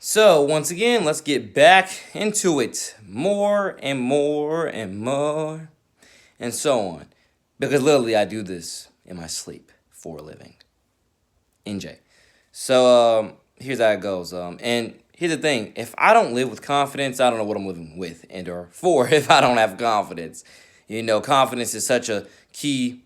So, once again, let's get back into it. More and more and more and so on. Because literally, I do this in my sleep for a living. NJ. So, here's how it goes. And here's the thing: if I don't live with confidence, I don't know what I'm living with and or for. If I don't have confidence, confidence is such a key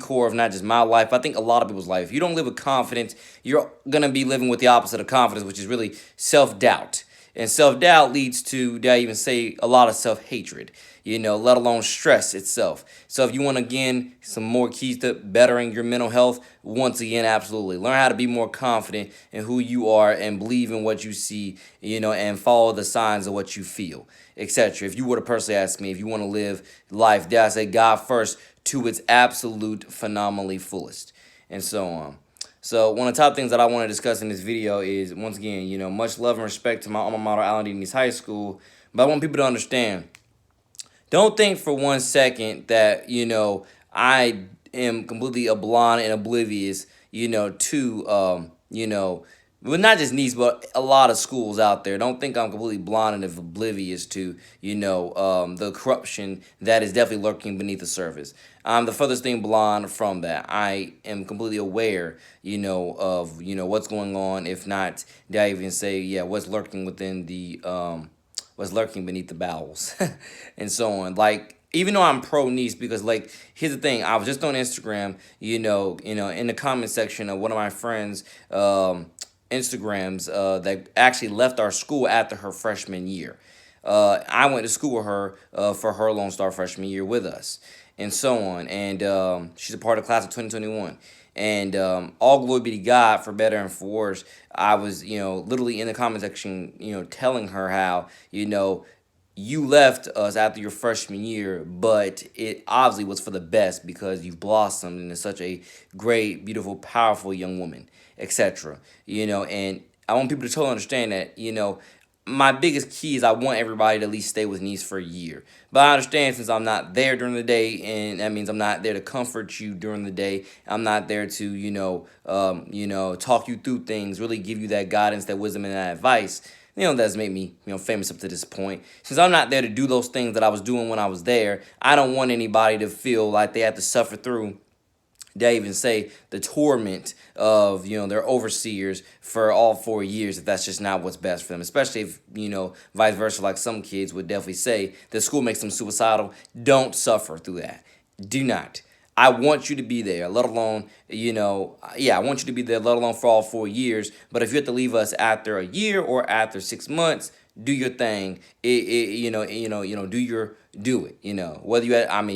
core of not just my life. I think a lot of people's life. If you don't live with confidence, you're gonna be living with the opposite of confidence, which is really self doubt. And self doubt leads to, dare I even say, a lot of self hatred, let alone stress itself. So, if you want, again, some more keys to bettering your mental health, once again, absolutely. Learn how to be more confident in who you are and believe in what you see, and follow the signs of what you feel, etc. If you were to personally ask me, if you want to live life, dare I say, God first to its absolute phenomenally fullest, and so on. So one of the top things that I want to discuss in this video is, once again, much love and respect to my alma mater, Nease High School. But I want people to understand, don't think for one second that, I am completely blind and oblivious, well, not just Nice, but a lot of schools out there. Don't think I'm completely blind and oblivious to, the corruption that is definitely lurking beneath the surface. I'm the furthest thing blind from that. I am completely aware, of, what's going on. If not, did I even say, yeah, what's lurking within the, was lurking beneath the bowels and so on. Like, even though I'm pro niece, because, like, here's the thing: I was just on Instagram, in the comment section of one of my friends' Instagrams that actually left our school after her freshman year. I went to school with her for her Lone Star freshman year with us, and so on. And she's a part of the class of 2021. And all glory be to God, for better and for worse. I was, literally in the comment section, telling her how, you left us after your freshman year, but it obviously was for the best because you've blossomed into such a great, beautiful, powerful young woman, etc. And I want people to totally understand that, my biggest key is I want everybody to at least stay with Niece for a year. But I understand, since I'm not there during the day, and that means I'm not there to comfort you during the day. I'm not there to, talk you through things, really give you that guidance, that wisdom, and that advice. That's made me, famous up to this point. Since I'm not there to do those things that I was doing when I was there, I don't want anybody to feel like they have to suffer through, they even say, the torment of, their overseers for all 4 years, if that's just not what's best for them. Especially if, vice versa, like some kids would definitely say the school makes them suicidal. Don't suffer through that. Do not. I want you to be there, let alone, I want you to be there, let alone for all 4 years. But if you have to leave us after a year or after 6 months, do your thing. Do it. Whether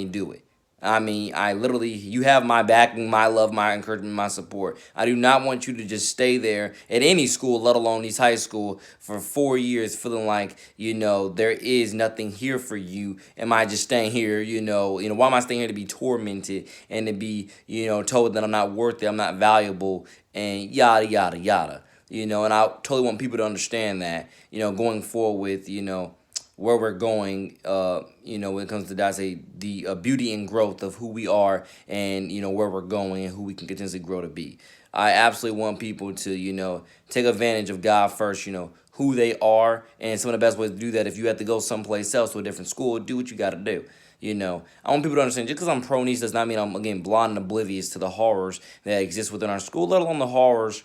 do it. I literally, you have my backing, my love, my encouragement, my support. I do not want you to just stay there at any school, let alone East High School, for 4 years, feeling like, there is nothing here for you. Am I just staying here, why am I staying here to be tormented and to be, told that I'm not worth it, I'm not valuable, and yada, yada, yada. And I totally want people to understand that, going forward with, where we're going, when it comes to, I say, the beauty and growth of who we are, and, where we're going and who we can continuously grow to be. I absolutely want people to, take advantage of God first, who they are. And some of the best ways to do that, if you have to go someplace else to a different school, do what you got to do. I want people to understand, just because I'm pro niece does not mean I'm, again, blind and oblivious to the horrors that exist within our school, let alone the horrors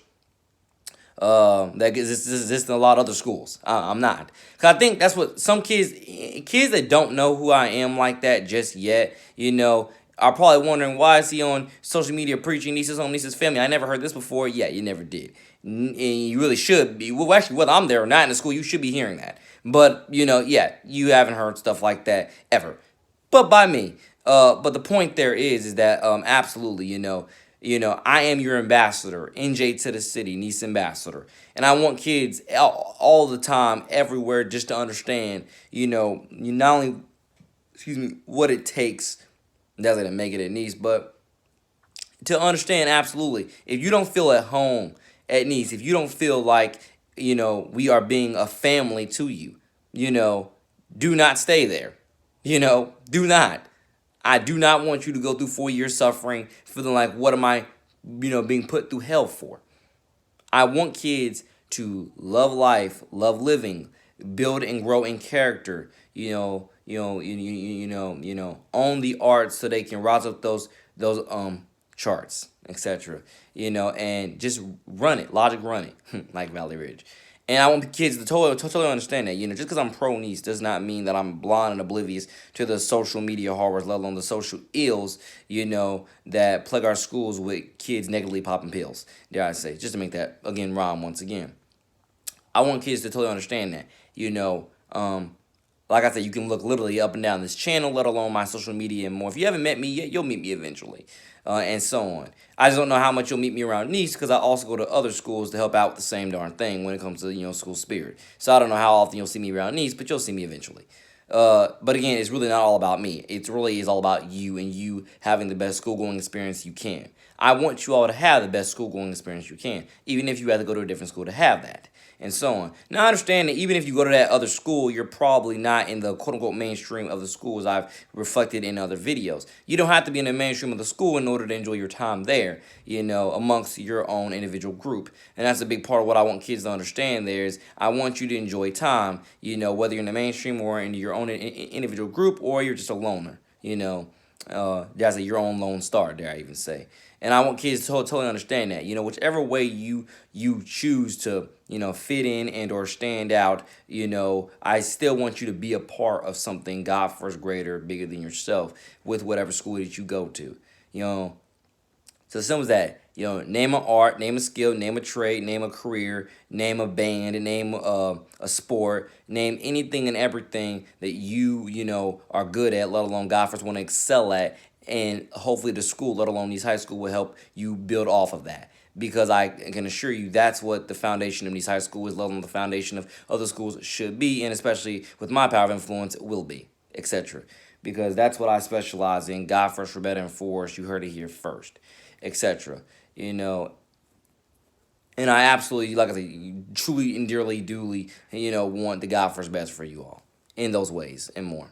that exists in a lot of other schools. I'm not. Because I think that's what some kids that don't know who I am like that just yet, are probably wondering, why is he on social media preaching Niece's home, Niece's family? I never heard this before. Yeah, you never did. And you really should be. Well, actually, whether I'm there or not in the school, you should be hearing that. But, yeah, you haven't heard stuff like that ever. But by me. But the point there is that, absolutely, I am your ambassador, NJ to the city, Niece ambassador. And I want kids all the time, everywhere, just to understand, you not only, what it takes, that's going to make it at Nice, but to understand, absolutely, if you don't feel at home at Nice, if you don't feel like, we are being a family to you, do not stay there. Do not. I do not want you to go through 4 years suffering, feeling like, what am I, being put through hell for? I want kids to love life, love living, build and grow in character. Own the arts so they can rise up those charts, etc. And just run it, logic run it, like Valley Ridge. And I want kids to totally understand that. Just because I'm pro niece does not mean that I'm blind and oblivious to the social media horrors, let alone the social ills, that plague our schools with kids negatively popping pills, dare I say, just to make that, again, rhyme once again. I want kids to totally understand that. Like I said, you can look literally up and down this channel, let alone my social media and more. If you haven't met me yet, you'll meet me eventually, and so on. I just don't know how much you'll meet me around Nice because I also go to other schools to help out with the same darn thing when it comes to school spirit. So I don't know how often you'll see me around Nice, but you'll see me eventually. But again, it's really not all about me. It really is all about you and you having the best school going experience you can. I want you all to have the best school going experience you can, even if you have to go to a different school to have that, and so on. Now, I understand that even if you go to that other school, you're probably not in the quote-unquote mainstream of the schools I've reflected in other videos. You don't have to be in the mainstream of the school in order to enjoy your time there, amongst your own individual group. And that's a big part of what I want kids to understand there is I want you to enjoy time, whether you're in the mainstream or in your own individual group or you're just a loner, that's your own lone star, dare I even say. And I want kids to totally understand that, whichever way you choose to, fit in and or stand out, I still want you to be a part of something God first greater, bigger than yourself with whatever school that you go to, So simple as that. Name an art, name a skill, name a trade, name a career, name a band, name a sport, name anything and everything that you are good at, let alone God first want to excel at, and hopefully the school, let alone these high school, will help you build off of that. Because I can assure you that's what the foundation of these high school is, let alone the foundation of other schools should be, and especially with my power of influence, will be, etc. Because that's what I specialize in. God first, for better and for us. You heard it here first, etc. And I absolutely, like I said, truly and dearly, duly, want the God first best for you all in those ways and more.